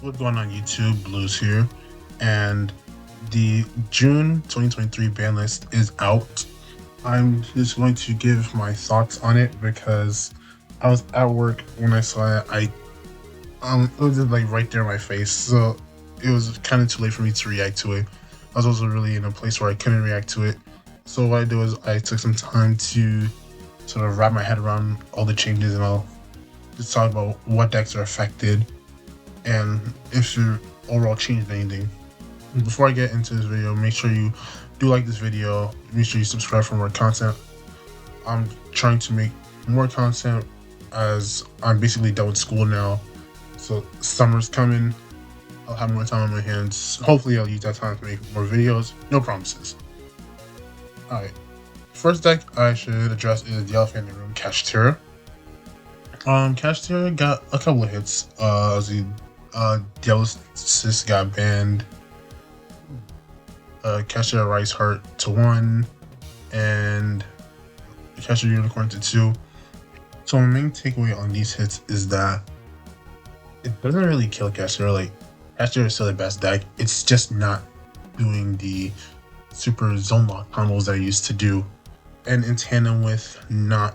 What's going on YouTube? Blues here, and the June 2023 ban list is out. I'm just going to give my thoughts on it because I was at work when I saw it. It was just like right there in my face, so it was kind of too late for me to react to it. I was also really in a place where I couldn't react to it, so what I did was I took some time to sort of wrap my head around all the changes, and I'll just talk about what decks are affected and if you overall changed anything. Before I get into this video, make sure you do like this video, make sure you subscribe for more content. I'm trying to make more content as I'm basically done with school now, so summer's coming. I'll have more time on my hands. Hopefully I'll use that time to make more videos. No promises. Alright, first deck I should address is the elephant in the room, Kashtira. Kashtira got a couple of hits. Dialysis got banned. Kashtira Rice Heart to 1, and Kashtira Unicorn to 2. So my main takeaway on these hits is that it doesn't really kill Kashtira. Like, Kashtira is still the best deck. It's just not doing the super zone lock combos that I used to do, and in tandem with not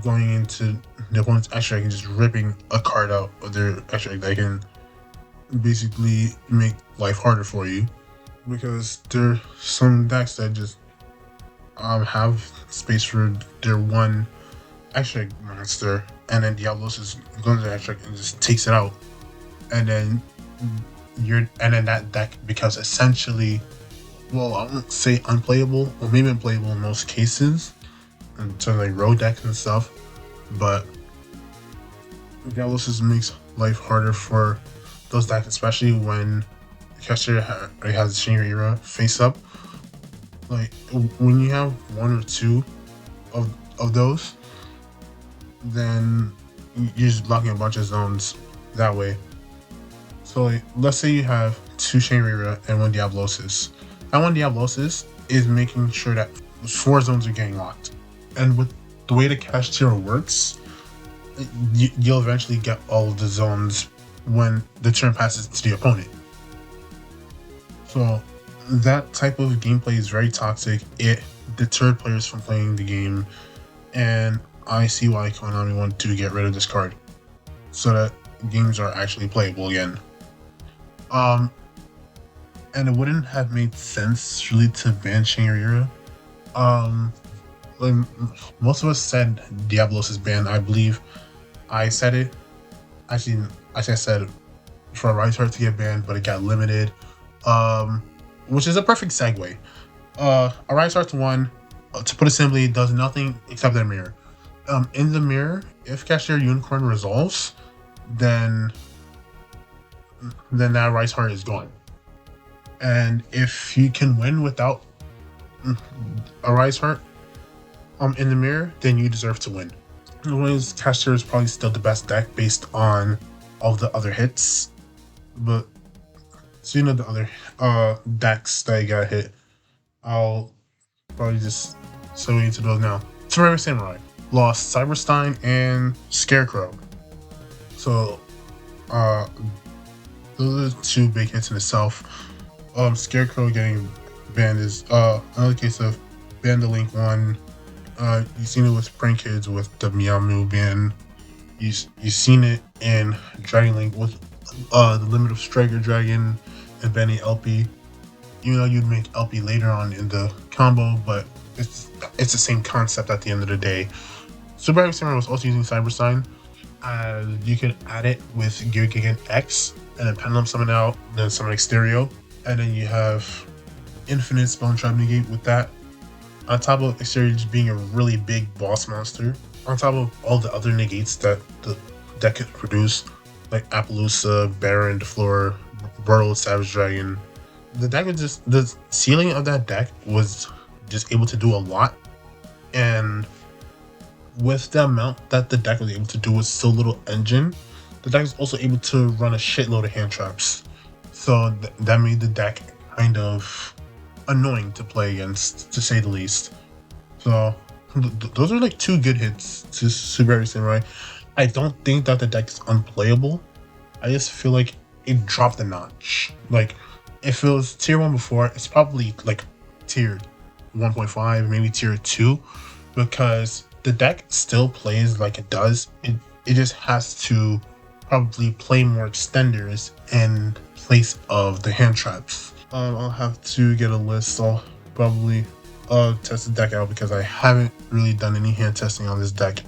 going into the opponent's extra deck and just ripping a card out of their extra deck that can basically make life harder for you, because there are some decks that just have space for their one extra monster, and then Diablos is going to the extra and just takes it out, and then that deck becomes essentially, well, I won't say unplayable, or maybe unplayable in most cases, in terms of like road decks and stuff, but Diablos makes life harder for those decks, especially when Kashtira has Shinra Era face up. Like, when you have one or two of those, then you're just blocking a bunch of zones that way. So like, let's say you have 2 Shinra Era and 1 Diablosis. That 1 Diablosis is making sure that 4 zones are getting locked. And with the way the Kashtira works, you'll eventually get all of the zones when the turn passes to the opponent. So that type of gameplay is very toxic. It deterred players from playing the game, and I see why Konami wanted to get rid of this card, so that games are actually playable again. And it wouldn't have made sense really to ban Shinra. Like, most of us said Diablos is banned. I believe I said it. Actually, I said it for a Rise Heart to get banned, but it got limited. Which is a perfect segue. A Rise Heart to 1, to put it simply, does nothing except the mirror. In the mirror, if Kashtira Unicorn resolves, then that Rise Heart is gone. And if you can win without a Rise Heart in the mirror, then you deserve to win. Anyways, Kashtira is probably still the best deck based on all the other hits, but so you know the other decks that got hit, I'll probably just segue into those now. Forever Samurai lost Cyberstein and Scarecrow. So those are 2 big hits in itself. Scarecrow getting banned is another case of ban the Link 1. You've seen it with Prank Kids with the Meow Moo ban. You've seen it in Dragon Link with the Limit of Striker Dragon and banning LP. Even though you'd make LP later on in the combo, but it's the same concept at the end of the day. Super Heavy Samurai was also using Cyberstein. You could add it with Gear Gigant X and then Pendulum Summon out, then Summon Exterio, and then you have Infinite Spell Trap Negate with that. On top of Exterio just being a really big boss monster, on top of all the other negates that the deck could produce, like Appaloosa, Baron, DeFleur, Burrow, Savage Dragon. The deck was just, the ceiling of that deck was just able to do a lot, and with the amount that the deck was able to do with so little engine, the deck was also able to run a shitload of hand traps. So that made the deck kind of annoying to play against, to say the least. So those are like 2 good hits to Super Heavy Samurai. I don't think that the deck is unplayable. I just feel like it dropped a notch. Like, if it was tier 1 before, it's probably like tier 1.5, maybe tier 2, because the deck still plays like it does. It just has to probably play more extenders in place of the hand traps. I'll have to get a list. I'll probably test the deck out because I haven't really done any hand testing on this deck.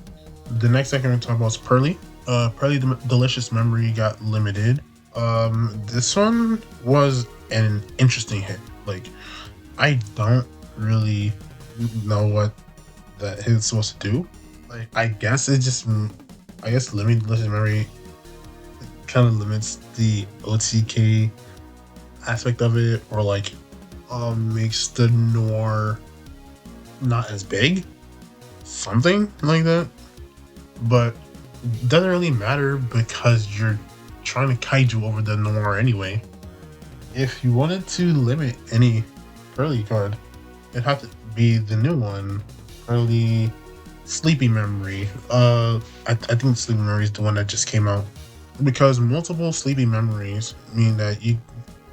The next deck I'm going to talk about is Pearly. Pearly Delicious Memory got limited. This one was an interesting hit. Like, I don't really know what that hit is supposed to do. Like, I guess limited Delicious Memory kind of limits the OTK aspect of it, or like makes the Noir not as big, something like that. But it doesn't really matter because you're trying to kaiju over the Noir anyway. If you wanted to limit any Pearly card, it'd have to be the new one, Pearly Sleepy Memory. I think Sleepy Memory is the one that just came out, because multiple Sleepy Memories mean that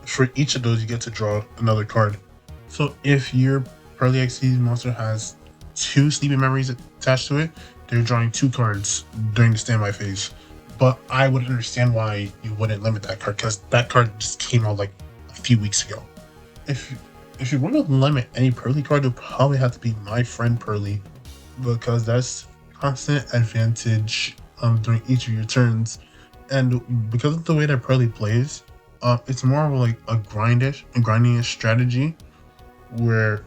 for each of those you get to draw another card. So if your Pearly XC monster has 2 Sleepy Memories attached to it, they're drawing 2 cards during the standby phase. But I would understand why you wouldn't limit that card, because that card just came out like a few weeks ago. If you want to limit any Pearly card, it'll probably have to be My Friend Pearly, because that's constant advantage during each of your turns. And because of the way that Pearly plays, it's more of like a grinding strategy where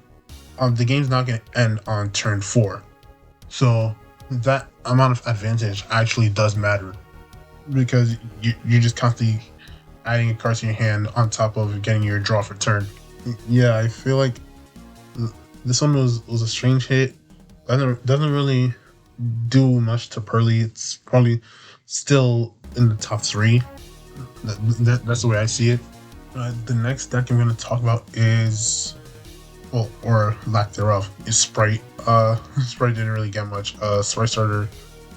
the game's not going to end on turn 4. So that amount of advantage actually does matter, because you're just constantly adding a card to your hand on top of getting your draw for turn. Yeah, I feel like this one was a strange hit. Doesn't really do much to Pearly. It's probably still in the top 3. That's the way I see it. The next deck I'm going to talk about is, well, or lack thereof, is Sprite. Sprite didn't really get much. Sprite Starter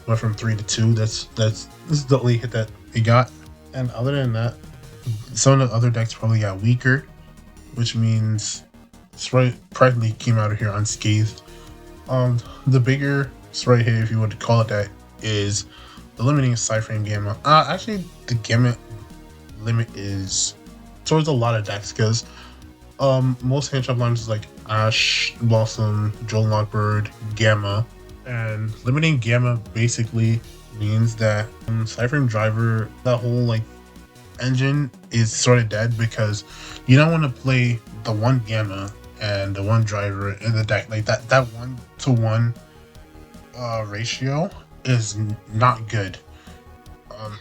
went from 3 to 2. This is the only hit that it got. And other than that, some of the other decks probably got weaker, which means Sprite practically came out of here unscathed. The bigger Sprite hit, if you would call it that, is eliminating Cyframe Gamma. Actually, the Gamma limit is towards a lot of decks, because most hand trap lines is like Ash, Blossom, Joel Lockbird, Gamma, and limiting Gamma basically means that Cyframe Driver, that whole like engine, is sort of dead, because you don't want to play the one Gamma and the one Driver in the deck. Like that 1-to-1 ratio is not good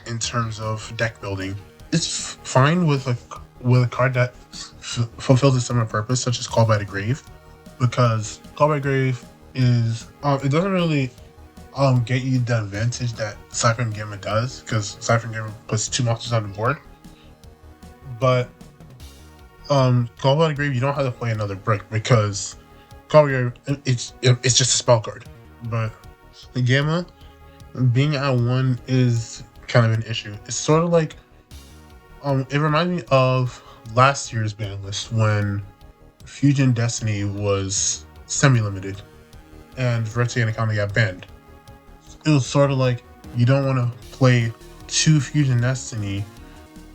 in terms of deck building. It's fine with a card that fulfills a similar purpose, such as Call by the Grave, because Call by the Grave is it doesn't really get you the advantage that Cypher Gamma does, because Cypher Gamma puts 2 monsters on the board. But Call by the Grave, you don't have to play another brick, because Call by the Grave, it's just a spell card. But the Gamma being at 1 is kind of an issue. It's sort of like it reminds me of last year's Banlist, when Fusion Destiny was semi-limited and Vertigo and Akami got banned. It was sort of like, you don't want to play 2 Fusion Destiny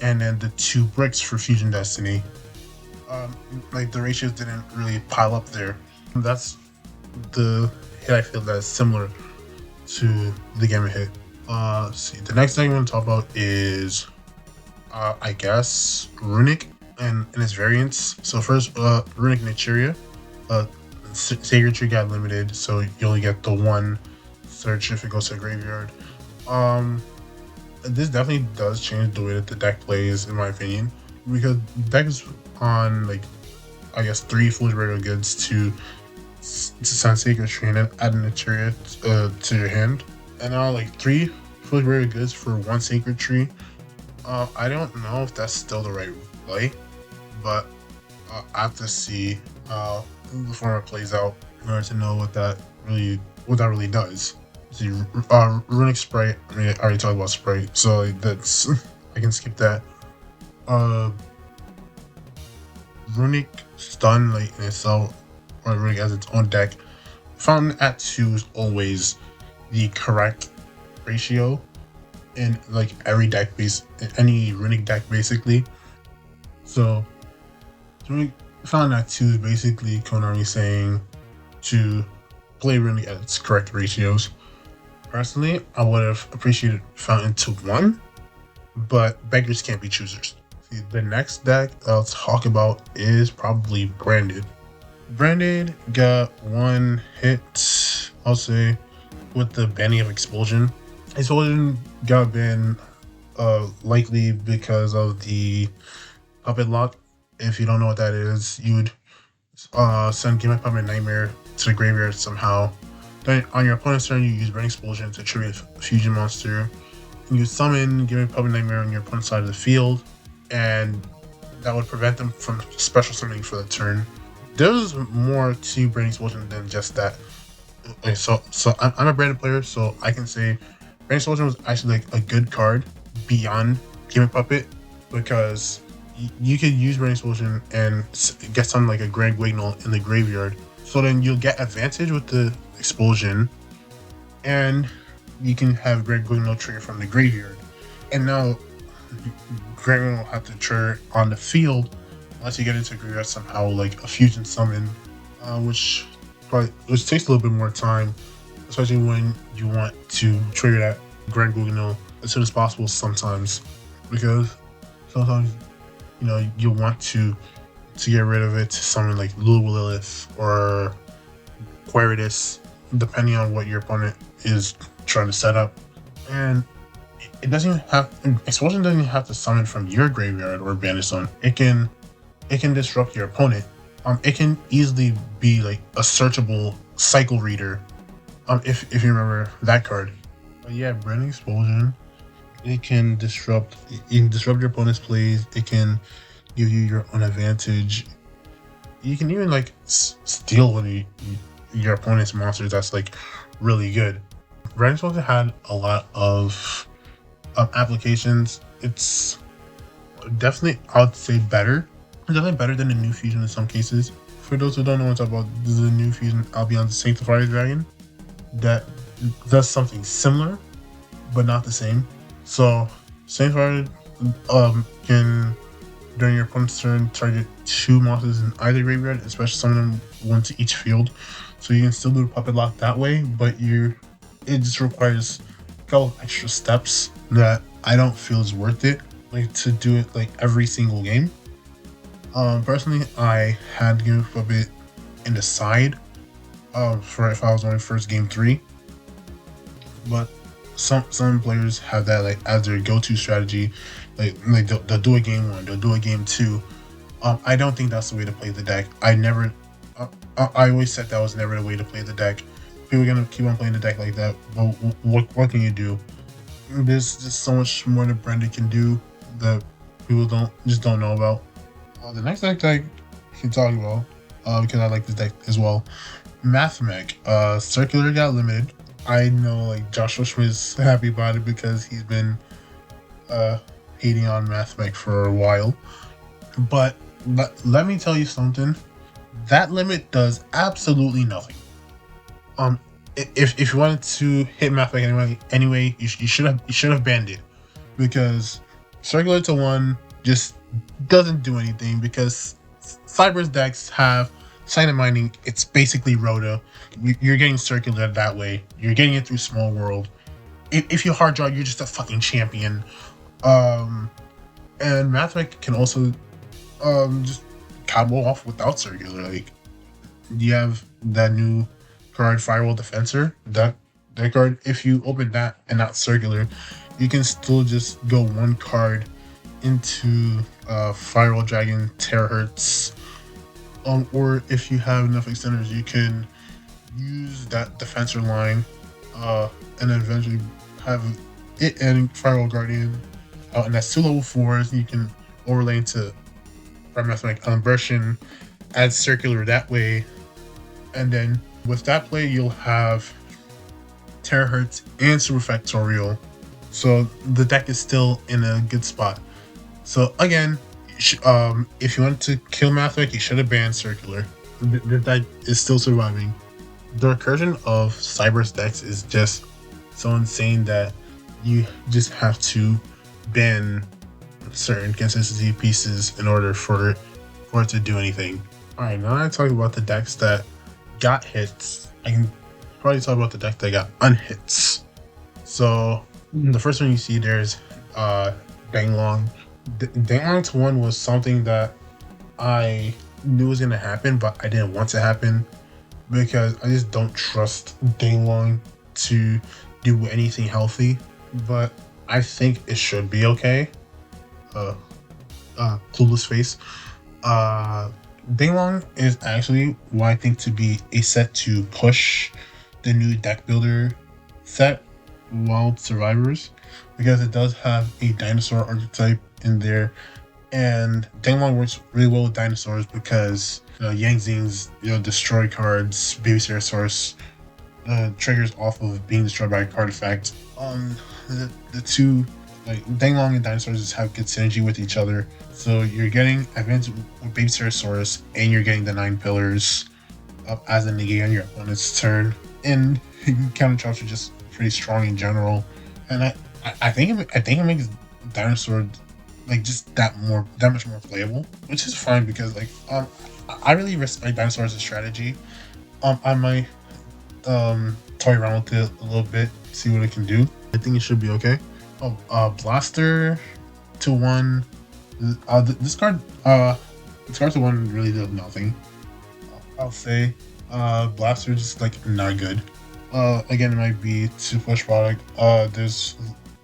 and then the 2 bricks for Fusion Destiny. Like, the ratios didn't really pile up there. That's the hit I feel that's similar to the Gamma hit. Let's see. The next thing I'm going to talk about is, I guess, Runic and its variants. So first, Runic Nichiria. Sacred Tree got limited, so you only get the 1 search if it goes to the graveyard. This definitely does change the way that the deck plays, in my opinion, because the deck is on, like, I guess 3 Foolish Rare Goods to send Sacred Tree and add a Nichiria to your hand, and now like 3 Foolish Rare Goods for 1 Sacred Tree. I don't know if that's still the right play, but I have to see the format plays out in order to know what that really does. See, Runic Sprite. I mean, I already talked about Sprite, so that's I can skip that. Uh, Runic Stun, like in itself, or Runic as its own deck, Fountain at 2 is always the correct ratio in like every deck base, in any Runic deck basically. So Runic Fountain at 2 is basically Konami saying to play Runic at its correct ratios. Personally, I would have appreciated Fountain to 1, but beggars can't be choosers. See, the next deck I'll talk about is probably Branded. Branded got one hit, I'll say, with the banning of Expulsion. Expulsion got banned likely because of the Puppet Lock. If you don't know what that is, you'd send Game of Puppet Nightmare to the graveyard somehow. Then on your opponent's turn, you use Burning Expulsion to trigger a fusion monster. And you summon Game of Puppet Nightmare on your opponent's side of the field, and that would prevent them from special summoning for the turn. There's more to Burning Expulsion than just that. Okay, so I'm a branded player, so I can say Burning Expulsion was actually like a good card beyond Game of Puppet, because you could use Burning Expulsion and get something like a Grand Guignol in the graveyard. So then you'll get advantage with the Expulsion, and you can have Grand Guignol trigger from the graveyard. And now Grand Guignol will have to trigger on the field unless you get into graveyard somehow, like a fusion summon, which takes a little bit more time, especially when you want to trigger that Grand Guignol as soon as possible sometimes, because sometimes you want to get rid of it to summon like Lilith or Quiritus, depending on what your opponent is trying to set up. And it doesn't even have Expulsion doesn't even have to summon from your graveyard or banish zone. It can disrupt your opponent. It can easily be like a searchable Cycle Reader. If you remember that card. But yeah, Burning Expulsion. It can disrupt your opponent's plays. It can give you your own advantage. You can even like steal one of your opponent's monsters. That's like really good. Burning Expulsion had a lot of applications. It's definitely, I would say, better. It's definitely better than the new fusion in some cases. For those who don't know what I'm talking about, this is a new fusion, Albion the Sanctifier Dragon, that does something similar, but not the same. So, Sanctifier can, during your opponent's turn, target 2 monsters in either graveyard, especially summon them 1 to each field. So you can still do a Puppet Lock that way, but it just requires a couple of extra steps that I don't feel is worth it, like to do it like every single game. Personally, I had Game of Puppet in the side for if I was on first game 3, but some players have that like as their go-to strategy, like they'll do a game 1, they'll do a game 2. I don't think that's the way to play the deck. I always said that was never the way to play the deck. People are gonna keep on playing the deck like that, but what can you do? There's just so much more that Brandon can do that people don't know about. The next deck that I can talk about, because I like this deck as well, Mathmech. Circular got limited. I know like Joshua Schmidt's happy about it because he's been hating on Mathmech for a while. But let me tell you something. That limit does absolutely nothing. If you wanted to hit Mathmech anyway, you should have banned it, because Circular to 1 just doesn't do anything, because Cyber's decks have Silent Mining. It's basically Rhoda. You're getting Circular that way. You're getting it through Small World. If you hard draw, you're just a fucking champion. And Mathmech can also just combo off without Circular. Like, you have that new card, Firewall Defensor. That card, if you open that and not Circular, you can still just go 1 card into Firewall Dragon, Terahertz, or if you have enough extenders, you can use that Defensor line, and then eventually have it and Firewall Guardian, and that's 2 level 4s. You can overlay into Mathematical Immersion, add Circular that way, and then with that play, you'll have Terahertz and Super Factorial So the deck is still in a good spot. So again, if you want to kill Mathway, you should have banned Circular. The deck is still surviving. The recursion of Cyber's decks is just so insane that you just have to ban certain consistency pieces in order for it to do anything. Alright, now that I talk about the decks that got hits, I can probably talk about the deck that got unhits. So the first one you see there's Danglong. Danglong to 1 was something that I knew was gonna happen, but I didn't want to happen because I just don't trust Danglong to do anything healthy. But I think it should be okay. Clueless face. Danglong is actually what I think to be a set to push the new deck builder set, Wild Survivors, because it does have a dinosaur archetype in there, and Danglong works really well with dinosaurs because Yang Zing's destroy cards, Babysitter Source triggers off of being destroyed by a card effect. The two, like Danglong and dinosaurs, just have good synergy with each other. So you're getting advantage with Babysaurus, and you're getting the 9 pillars up as a negate on your opponent's turn. And counter traps are just pretty strong in general. And I think it makes dinosaur like just that much more playable, which is fine because I really respect dinosaurs as a strategy. I might toy around with it a little bit, see what it can do. I think it should be okay. Blaster to 1. This card to 1 really does nothing. I'll say Blaster just like not good. Again, it might be too push product. There's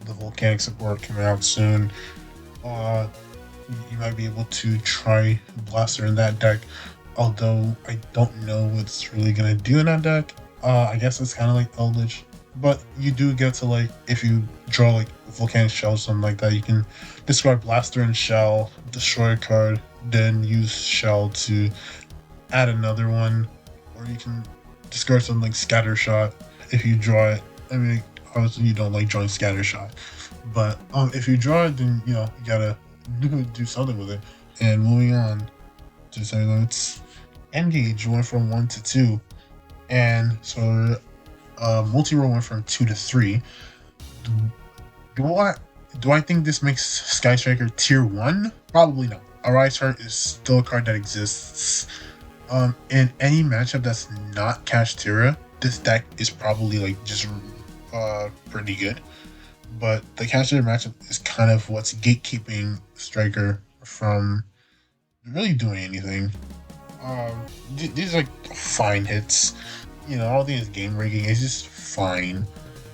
the volcanic support coming out soon. You might be able to try Blaster in that deck, although I don't know what's really gonna do in that deck. I guess it's kind of like Eldritch, but you do get to, like, if you draw like Volcanic Shell or something like that, you can discard Blaster and Shell, destroy a card, then use Shell to add another one, or you can discard something like Scatter Shot if you draw it. I mean, obviously you don't like drawing Scatter Shot, but if you draw it, then you gotta do something with it. And moving on to something that's Engage went from 1 to 2, and so multi-roll went from 2 to 3. Do I think this makes Sky Striker tier 1? Probably not. Arise Heart is still a card that exists. In any matchup that's not Kashtira, this deck is probably like just pretty good. But the Kashtira matchup is kind of what's gatekeeping Striker from really doing anything. These are like fine hits. I don't think it's game breaking. It's just fine.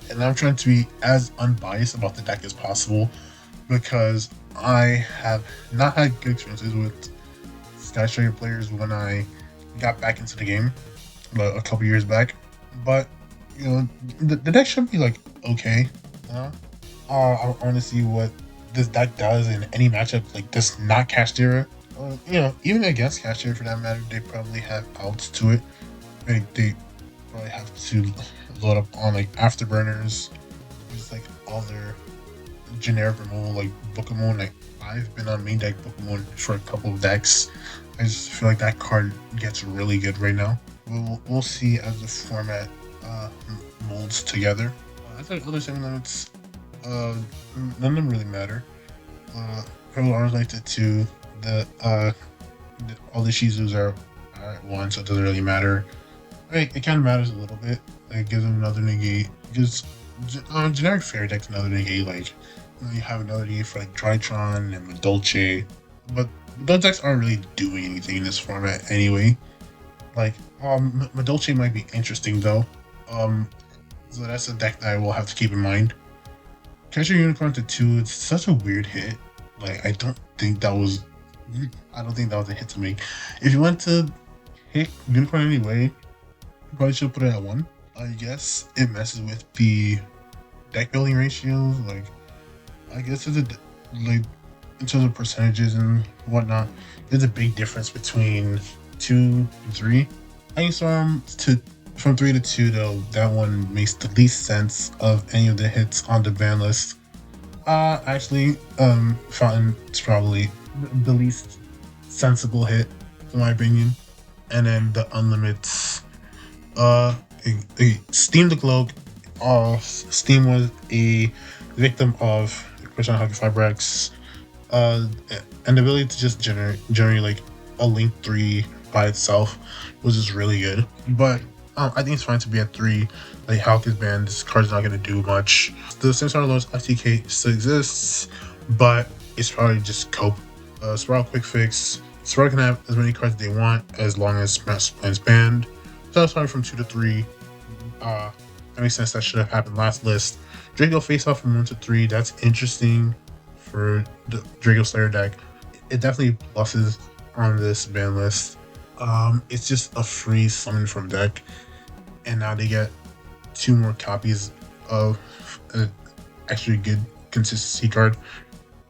And I'm trying to be as unbiased about the deck as possible because I have not had good experiences with Sky Striker players when I got back into the game a couple years back. But the deck should be like okay. I want to see what this deck does in any matchup like this, not Kashtira. Even against Kashtira for that matter, they probably have outs to it. They probably have to load up on like Afterburners. There's like other generic removal like Book of Moon. Like I've been on main deck Book of Moon for a couple of decks. I just feel like that card gets really good right now. We'll see as the format molds together. I thought other 7 limits, none of them really matter. Purple Arms Knighted 2, all the Shizus are at 1, so it doesn't really matter. It kind of matters a little bit. It gives them another negate. Just generic fairy deck's another negate. Like you have another negate for like Drytron and Madolche, but those decks aren't really doing anything in this format anyway. Like Madolche might be interesting though. So that's a deck that I will have to keep in mind. Catcher Unicorn to 2, it's such a weird hit. Like I don't think that was a hit to make. If you want to hit Unicorn anyway, you probably should put it at 1. I guess it messes with the deck building ratios. Like I guess in terms of percentages and whatnot, there's a big difference between 2 and 3. I saw from 3 to 2 though. That one makes the least sense of any of the hits on the ban list. Actually, Fountain is probably the least sensible hit, in my opinion. And then the Unlimits. Uh, Steam the Globe. Steam was a victim of Christian Hockey Fibrex. Uh, and the ability to just generate like a Link 3 by itself was just really good. But I think it's fine to be at 3. Like Hulk is banned, this card's not gonna do much. The same sort of lows FTK still exists, but it's probably just cope. Spiral Quick Fix. Spiral can have as many cards they want as long as Smash is banned. So that's probably from 2 to 3. That makes sense. That should have happened last list. Draco face off from 1 to 3. That's interesting for the Draco Slayer deck. It definitely pluses on this ban list. It's just a free summon from deck, and now they get 2 more copies of an actually good consistency card.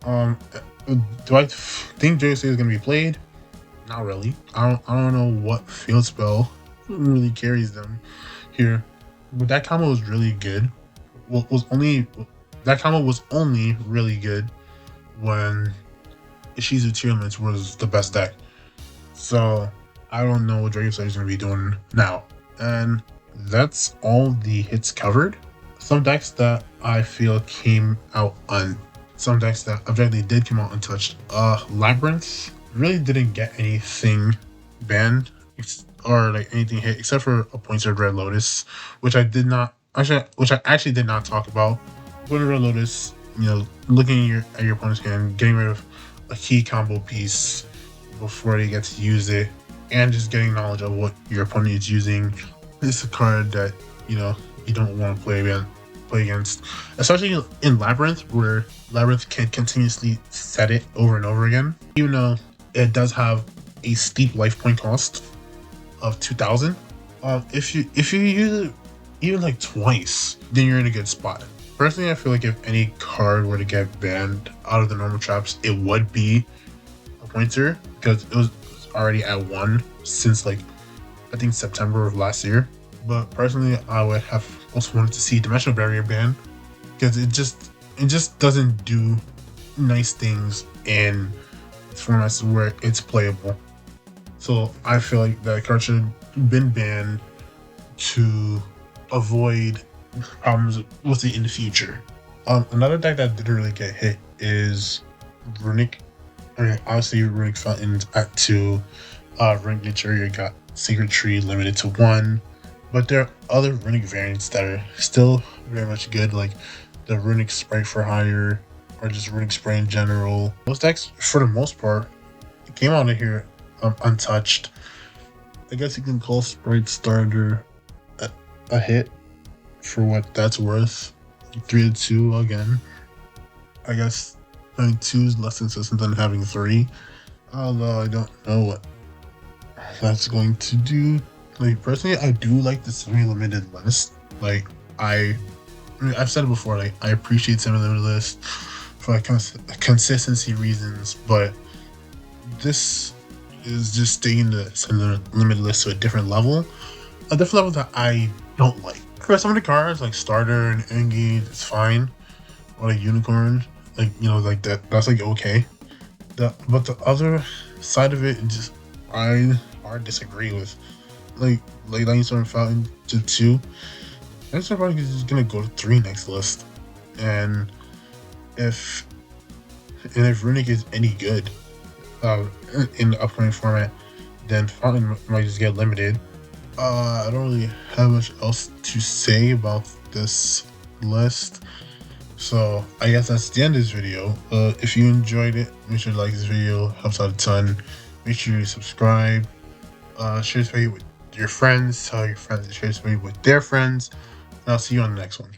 Do I think Draco Slayer is gonna be played? Not really. I don't know what field spell really carries them here, but that combo was really good. That combo was only really good when Ishizu Tearlance was the best deck. So I don't know what Dragon Slayer is going to be doing now. And that's all the hits covered. Some decks that I feel came out some decks that objectively did come out untouched. Labyrinth really didn't get anything banned or like anything hit except for a Pointer Red Lotus, which I actually did not talk about. Pointer Red Lotus, looking at your opponent's hand, getting rid of a key combo piece before they get to use it, and just getting knowledge of what your opponent is using. This is a card that you don't want to play against, especially in Labyrinth, where Labyrinth can continuously set it over and over again, even though it does have a steep life point cost of 2,000. If you use it even like twice, then you're in a good spot. Personally, I feel like if any card were to get banned out of the normal traps, it would be a Pointer, because it was already at 1 since like I think September of last year. But personally, I would have also wanted to see Dimensional Barrier banned, because it just doesn't do nice things in formats where it's playable. So I feel like that card should have been banned to avoid problems with it in the future. Another deck that didn't really get hit is Runic. Obviously Runic Fountains at 2. Runic Naturia got Secret Tree limited to 1. But there are other Runic variants that are still very much good, like the Runic Sprite for Hire, or just Runic Sprite in general. Those decks, for the most part, came out of here untouched. I guess you can call Sprite Starter a hit for what that's worth. 3 to 2 again. I guess having 2 is less consistent than having 3. Although I don't know what that's going to do. Like personally, I do like the semi-limited list. Like I've said it before. Like I appreciate semi-limited list for like consistency reasons, but this is just taking the semi-limited list to a different level that I don't like. For some of the cards, like Starter and Engage, it's fine. Or like Unicorn, like that's like okay. But the other side of it, I disagree with. Like Lightning Fountain to 2. Lightning Fountain is just gonna go to 3 next list. And if Runic is any good in the upcoming format, then Fountain might just get limited. I don't really have much else to say about this list, so I guess that's the end of this video. If you enjoyed it, make sure to like this video, helps out a ton. Make sure you subscribe, share this video with your friends, tell your friends to share this video with their friends, and I'll see you on the next one.